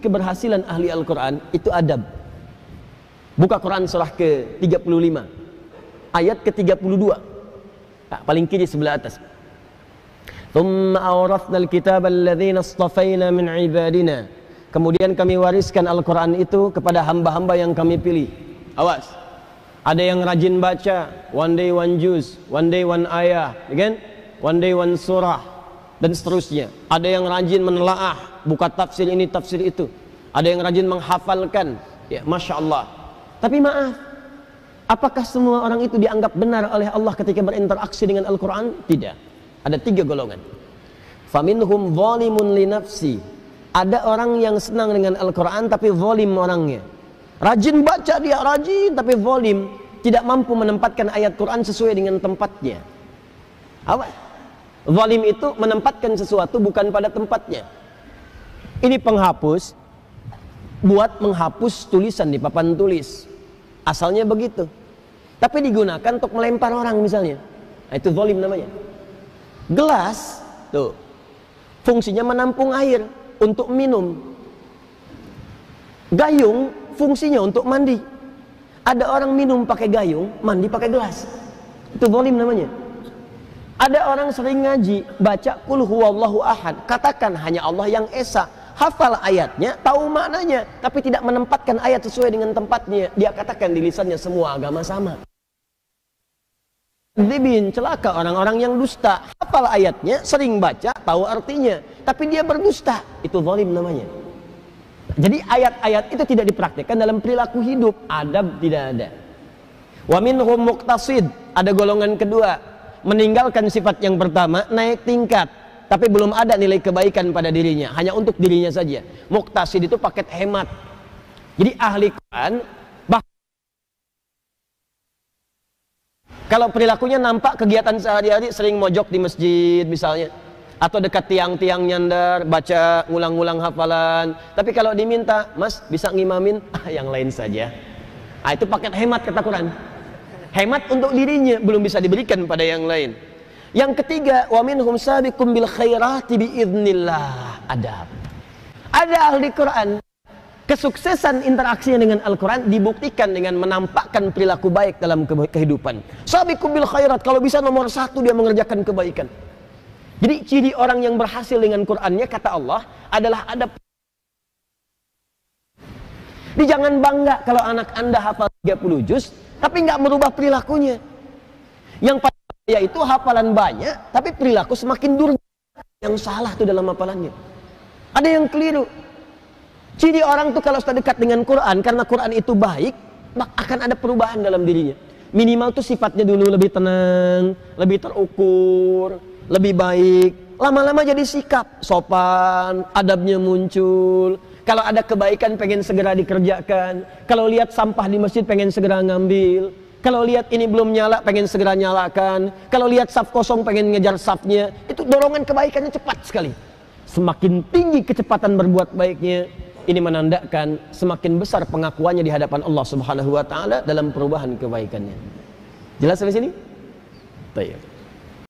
keberhasilan ahli Al-Quran itu adab. Buka Quran surah ke-35 ayat ke-32, paling kiri sebelah atas. Thumma awrathna al-kitaba alladhina istafayna min ibadina. Kemudian kami wariskan Al-Quran itu kepada hamba-hamba yang kami pilih. Awas, ada yang rajin baca, one day one juz, one day one ayah, kan? One day one surah, dan seterusnya. Ada yang rajin menelaah, buka tafsir ini, tafsir itu. Ada yang rajin menghafalkan, ya, Masya Allah. Tapi maaf, apakah semua orang itu dianggap benar oleh Allah ketika berinteraksi dengan Al-Quran? Tidak. Ada 3 golongan. Faminhum zalimun li nafsi. Ada orang yang senang dengan Al-Quran tapi zalim orangnya. Rajin baca dia, rajin, tapi zalim, tidak mampu menempatkan ayat Quran sesuai dengan tempatnya. Apa? Zalim itu menempatkan sesuatu bukan pada tempatnya. Ini penghapus buat menghapus tulisan di papan tulis, asalnya begitu, tapi digunakan untuk melempar orang misalnya. Nah, itu zalim namanya. Gelas tuh fungsinya menampung air untuk minum. Gayung fungsinya untuk mandi. Ada orang minum pakai gayung, mandi pakai gelas. Itu zalim namanya. Ada orang sering ngaji, baca qul huwallahu ahad, katakan hanya Allah yang esa, hafal ayatnya, tahu maknanya, tapi tidak menempatkan ayat sesuai dengan tempatnya. Dia katakan di lisannya semua agama sama. Dibin, celaka orang-orang yang dusta, hafal ayatnya, sering baca, tahu artinya, tapi dia berdusta. Itu zalim namanya. Jadi ayat-ayat itu tidak dipraktikkan dalam perilaku hidup, adab tidak ada. Wa minhum muqtasid, ada golongan kedua, meninggalkan sifat yang pertama, naik tingkat, tapi belum ada nilai kebaikan pada dirinya, hanya untuk dirinya saja. Muqtasid itu paket hemat. Jadi ahli Quran, kalau perilakunya nampak kegiatan sehari-hari, sering mojok di masjid misalnya, atau dekat tiang-tiang nyandar, baca ngulang-ngulang hafalan, tapi kalau diminta, Mas bisa ngimamin, yang lain saja. Nah, itu paket hemat kata Quran. Hemat untuk dirinya, belum bisa diberikan pada yang lain. Yang ketiga, wa minhum sabiqum bil khairati biiznillah. Adab. Ada ahli Quran, kesuksesan interaksinya dengan Al-Quran dibuktikan dengan menampakkan perilaku baik dalam kehidupan. Sabiqum bil khairat, kalau bisa nomor 1 dia mengerjakan kebaikan. Jadi ciri orang yang berhasil dengan Qurannya, kata Allah, adalah adab. Jadi jangan bangga kalau anak Anda hafal 30 juz, tapi nggak merubah perilakunya. Yang yaitu hafalan banyak, tapi perilaku semakin durjana. Yang salah tuh dalam hafalannya. Ada yang keliru. Ciri orang tuh kalau sudah dekat dengan Quran, karena Quran itu baik, akan ada perubahan dalam dirinya. Minimal tuh sifatnya dulu lebih tenang, lebih terukur, lebih baik. Lama-lama jadi sikap, sopan, adabnya muncul. Kalau ada kebaikan pengen segera dikerjakan. Kalau lihat sampah di masjid pengen segera ngambil. Kalau lihat ini belum nyala pengen segera nyalakan. Kalau lihat saf kosong pengen ngejar safnya. Itu dorongan kebaikannya cepat sekali. Semakin tinggi kecepatan berbuat baiknya, ini menandakan semakin besar pengakuannya di hadapan Allah Subhanahu wa taala dalam perubahan kebaikannya. Jelas sampai sini? Baik.